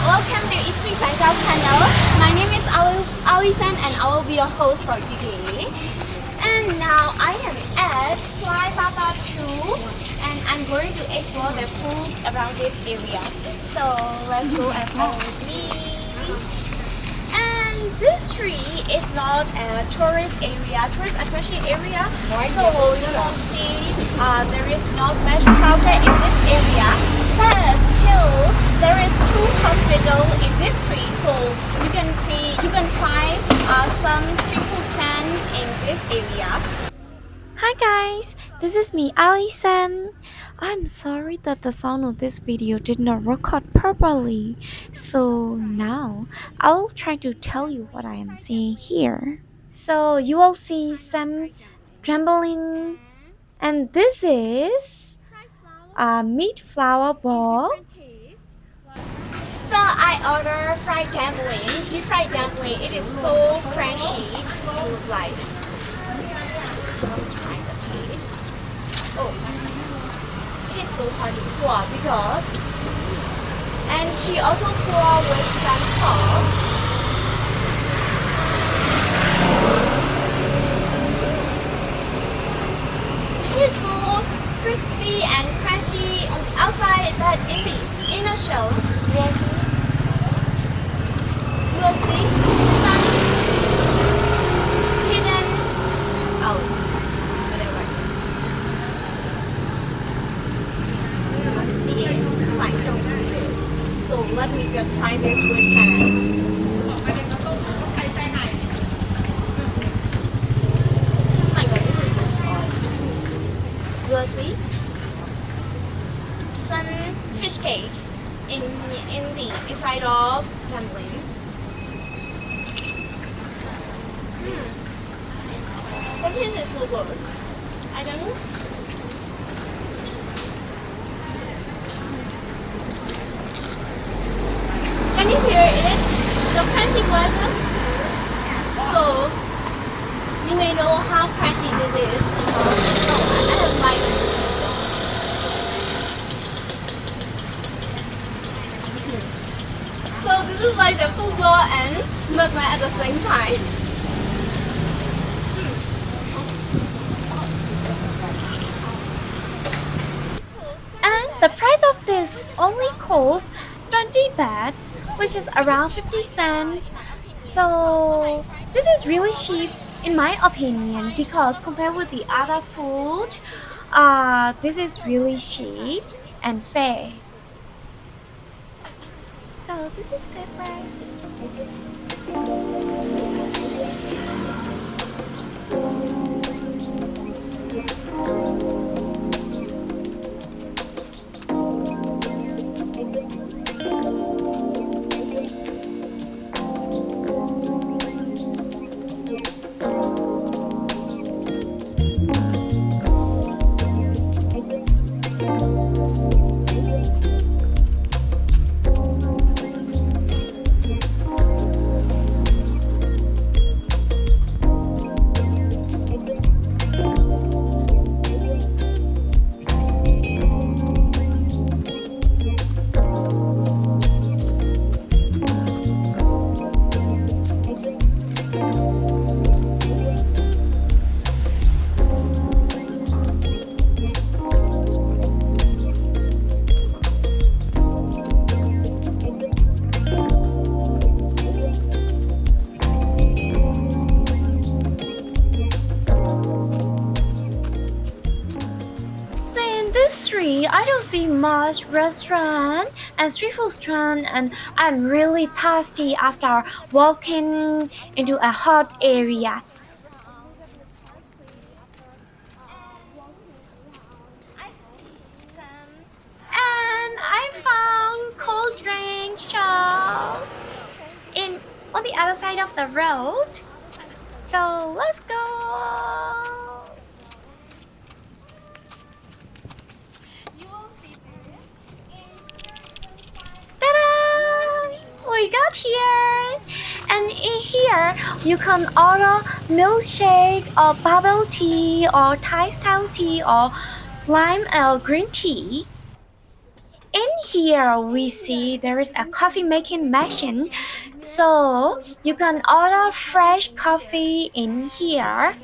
welcome to EatSleepBangkok channel. My name is Alison and I will be your host for today. And now I am at Soi Barbot 2 and I'm going to explore the food around this area. So let's go and follow with me. And this street is not a tourist attraction area. So you won't see there is not much crowded in this area. But still, there is two hospitals in this street, so you can find some street food stands in this area. Hi guys, this is me Alison. I'm sorry that the sound of this video did not record properly. So now I will try to tell you what I am saying here. So you will see some trampoline, and this is a meat flour ball. So I ordered fried dumpling, deep fried dumpling. It is so crunchy. To like, let's try the taste. Oh, it is so hard to pour because, and she also pour with some sauce. It is so crispy and crunchy on the outside, but in the inner shell, you will see some hidden, whatever. You don't see it. Fine, don't do this. So let me just try this with hand. Oh my god, this is so small. You will see some fish cake in the inside of dumpling. What is it so good? I don't know. Can you hear it? The crunchy voices. So you may know how crunchy this is because I have like so this is like the football and mukbang at the same time. And the price of this only costs 20 baht, which is around 50 cents. So this is really cheap in my opinion because compared with the other food, this is really cheap and fair. So this is fair price. I don't see much restaurant and street food stand, and I'm really thirsty after walking into a hot area. And I found cold drink shop on the other side of the road. So let's go. We got here, and in here you can order milkshake or bubble tea or Thai style tea or lime or green tea. In here we see there is a coffee making machine, so you can order fresh coffee in here.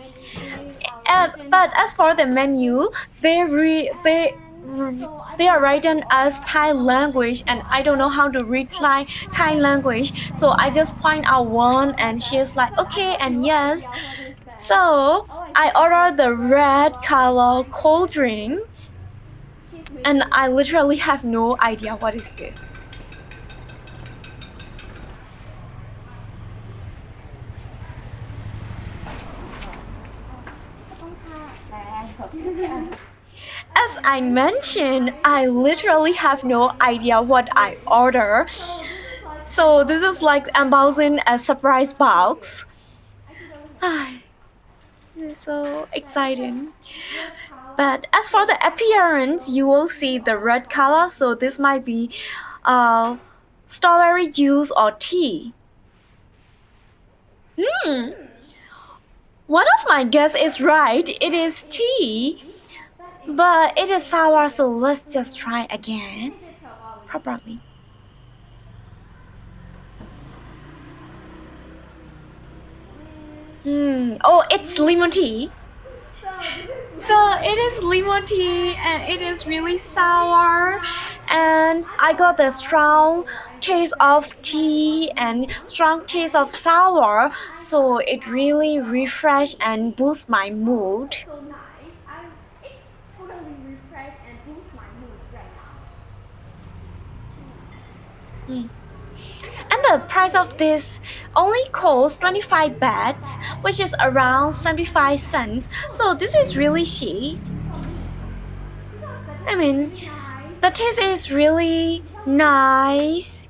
But as for the menu, they re- they are written as Thai language, and I don't know how to read Thai language. So I just point out one, and she's like, okay and yes. So I ordered the red color cold drink, and I literally have no idea what is this. As I mentioned, I literally have no idea what I order. So this is like unboxing a surprise box. This is so exciting. But as for the appearance, you will see the red color, so this might be uh, strawberry juice or tea. Hmm, one of my guess is right. It is tea, but it is sour, so let's just try again properly. Oh, it's lemon tea. So it is lemon tea and it is really sour, and I got the strong taste of tea and strong taste of sour, so it really refresh and boost my mood. Mm. And the price of this only costs 25 bahts, which is around 75 cents. So this is really cheap. I mean, the taste is really nice.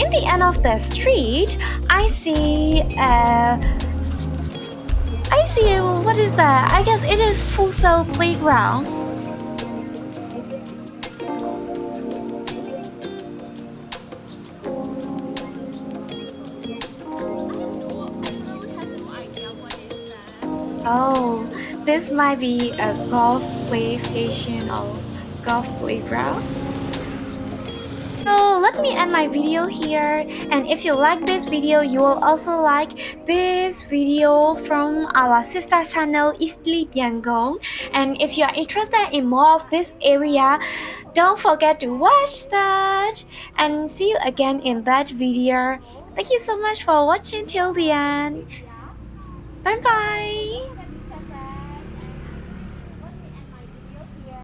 In the end of the street, I see what is that? I guess it is full cell playground. Oh, this might be a golf play station or golf playground. So let me end my video here, and if you like this video, you will also like this video from our sister channel EatSleepBangkok. And if you are interested in more of this area, don't forget to watch that, and see you again in that video. Thank you so much for watching till the end. Bye bye.